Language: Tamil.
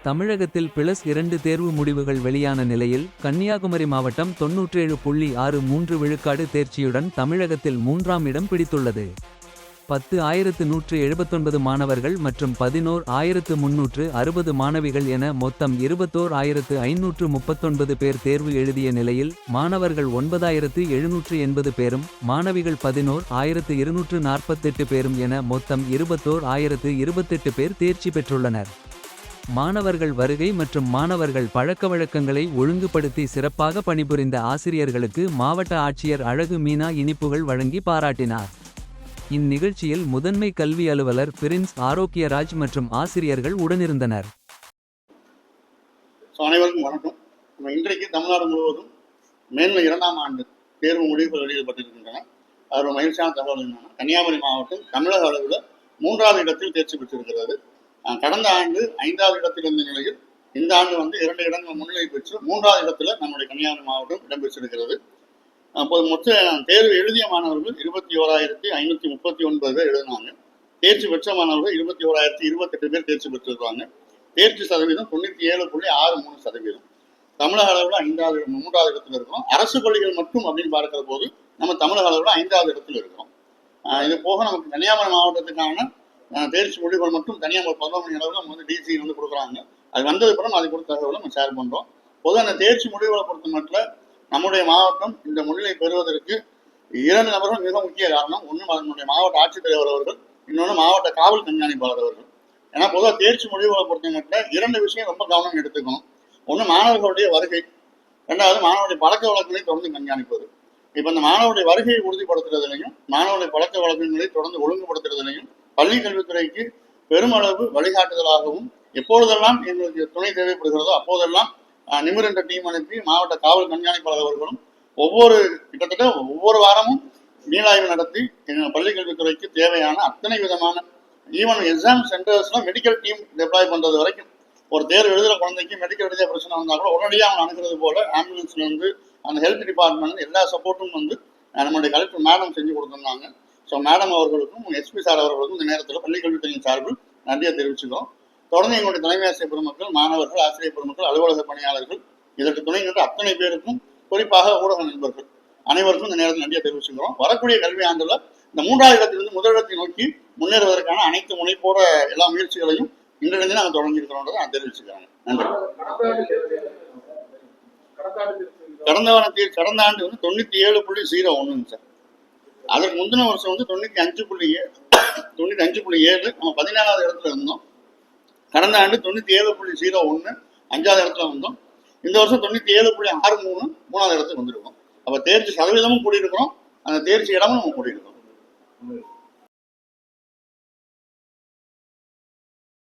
தமிழகத்தில் +2 தேர்வு முடிவுகள் வெளியான நிலையில் கன்னியாகுமரி மாவட்டம் 97.63 விழுக்காடு தேர்ச்சியுடன் தமிழகத்தில் 3ஆம் இடம் பிடித்துள்ளது. 10,179 மாணவர்கள் மற்றும் 11,360 மாணவிகள் என மொத்தம் 21,539 பேர் தேர்வு எழுதிய நிலையில் மாணவர்கள் 9,780 பேரும் மாணவிகள் 11,248 பேரும் என மொத்தம் 21,028 பேர் தேர்ச்சி பெற்றுள்ளனர். மாணவர்கள் வருகை மற்றும் மாணவர்கள் பழக்கவழக்கங்களை ஒழுங்குபடுத்தி சிறப்பாக பணிபுரிந்த ஆசிரியர்களுக்கு மாவட்ட ஆட்சியர் அழகு மீனா இனிப்புகள் வழங்கி பாராட்டினார். இந்நிகழ்ச்சியில் முதன்மை கல்வி அலுவலர் பிரின்ஸ் ஆரோக்கியராஜ் மற்றும் ஆசிரியர்கள் உடனிருந்தனர். அனைவருக்கும் வணக்கம். இன்றைக்கு தமிழ்நாடு முழுவதும் மேன்மை 2ஆம் ஆண்டு தேர்வு முடிவுகள் வெளியிடப்பட்டிருக்கின்றன. அதில் மகிழ்ச்சியான தகவல் என்னன்னா, கன்னியாகுமரி மாவட்டம் தமிழக அளவில் 3வது இடத்தில் தேர்ச்சி பெற்றிருக்கிறது. கடந்த ஆண்டு 5வது இடத்தில் இருந்த நிலையில் இந்த ஆண்டு 2 இடங்கள் முன்னிலை பெற்று 3வது இடத்துல நம்முடைய கன்னியாகுமரி மாவட்டம் இடம்பெற்றிருக்கிறது. அப்போது மொத்த தேர்வு எழுதிய மாணவர்கள் 21,539 பேர் எழுதினாங்க. தேர்ச்சி பெற்ற மாணவர்கள் 21,028 பேர் தேர்ச்சி பெற்றிருக்காங்க. தேர்ச்சி சதவீதம் 97.63%. தமிழக அளவில் 3வது இடத்துல இருக்கிறோம். அரசு பள்ளிகள் மட்டும் அப்படின்னு பார்க்கிற போது நம்ம தமிழக அளவில் 5வது இடத்துல இருக்கிறோம். இது போக நமக்கு கன்னியாகுமரி மாவட்டத்துக்கான தேர்ச்சி முடிவுகள் மட்டும் தனியாக 11 மணி அளவில் நம்ம டிசி கொடுக்குறாங்க. அது வந்தது பிறகு அதை கொடுத்த தகவலை நம்ம ஷேர் பண்ணுறோம். பொதுவாக அந்த தேர்ச்சி முடிவுகளை பொறுத்த மட்டும் நம்முடைய மாவட்டம் இந்த முன்னிலை பெறுவதற்கு 2 நபர்கள் மிக முக்கிய காரணம். ஒன்று நம்முடைய மாவட்ட ஆட்சித்தலைவர் அவர்கள், இன்னொன்று மாவட்ட காவல் கண்காணிப்பாளர் அவர்கள். ஏன்னா பொதுவாக தேர்ச்சி முடிவுகளை பொறுத்த மட்டும் 2 விஷயம் ரொம்ப கவனம் எடுத்துக்கணும். ஒன்று மாணவர்களுடைய வருகை, 2வது மாணவருடைய பழக்க வழக்கங்களை தொடர்ந்து கண்காணிப்பது. இப்போ இந்த மாணவருடைய வருகையை உறுதிப்படுத்துறதுலையும் மாணவருடைய பழக்க வழக்கங்களை தொடர்ந்து ஒழுங்குபடுத்துறதுலையும் பள்ளி கல்வித்துறைக்கு பெருமளவு வழிகாட்டுதலாகவும் எப்பொழுதெல்லாம் எங்களுக்கு துணை தேவைப்படுகிறதோ அப்போதெல்லாம் நிமிர்ந்த டீம் அனுப்பி மாவட்ட காவல் கண்காணிப்பாளர் அவர்களும் கிட்டத்தட்ட ஒவ்வொரு வாரமும் மீளாய்வு நடத்தி எங்கள் பள்ளி கல்வித்துறைக்கு தேவையான அத்தனை விதமான ஈவன் எக்ஸாம் சென்டர்ஸ்ல மெடிக்கல் டீம் டெப்ளாய் பண்றது வரைக்கும் ஒரு தேர்வு எழுதுகிற குழந்தைக்கு மெடிக்கல் ரீதியாக பிரச்சனை வந்தால் கூட உடனடியாக அவங்க அணுகிறது போல ஆம்புலன்ஸ்ல இருந்து அந்த ஹெல்த் டிபார்ட்மெண்ட் எல்லா சப்போர்ட்டும் நம்முடைய கலெக்டர் மேடம் செஞ்சு கொடுத்துருந்தாங்க. ஸோ மேடம் அவர்களுக்கும் எஸ்பி சார் அவர்களுக்கும் இந்த நேரத்தில் பள்ளி கல்வித்துறையின் சார்பில் நன்றியை தெரிவிச்சுக்கிறோம். தொடர்ந்து எங்களுடைய தலைமை ஆசிரியர் பெருமக்கள், மாணவர்கள், ஆசிரியர் பெருமக்கள், அலுவலக பணியாளர்கள், இதற்கு துணை நின்ற அத்தனை பேருக்கும், குறிப்பாக ஊடக நண்பர்கள் அனைவருக்கும் இந்த நேரத்தில் நன்றியை தெரிவிச்சுக்கிறோம். வரக்கூடிய கல்வி ஆண்டுல இந்த 3வது இடத்திலிருந்து முதலிடத்தை நோக்கி முன்னேறுவதற்கான அனைத்து முனைப்போட எல்லா முயற்சிகளையும் இன்றிலிருந்து நாங்கள் தொடங்கியிருக்கிறோன்றதை நான் தெரிவிச்சுக்கிறேன். நன்றி. கடந்த ஆண்டு 97.01 சார். அதற்கு முந்தின வருஷம் 95.7 நம்ம 14வது இடத்துல இருந்தோம். கடந்த ஆண்டு 97.01 5வது இடத்துல வந்தோம். இந்த வருஷம் 97.63 3வது இடத்துக்கு வந்திருக்கோம். அப்ப தேர்ச்சி சதவீதமும் கூடியிருக்கிறோம், அந்த தேர்ச்சி இடமும் நம்ம கூடியிருக்கிறோம்.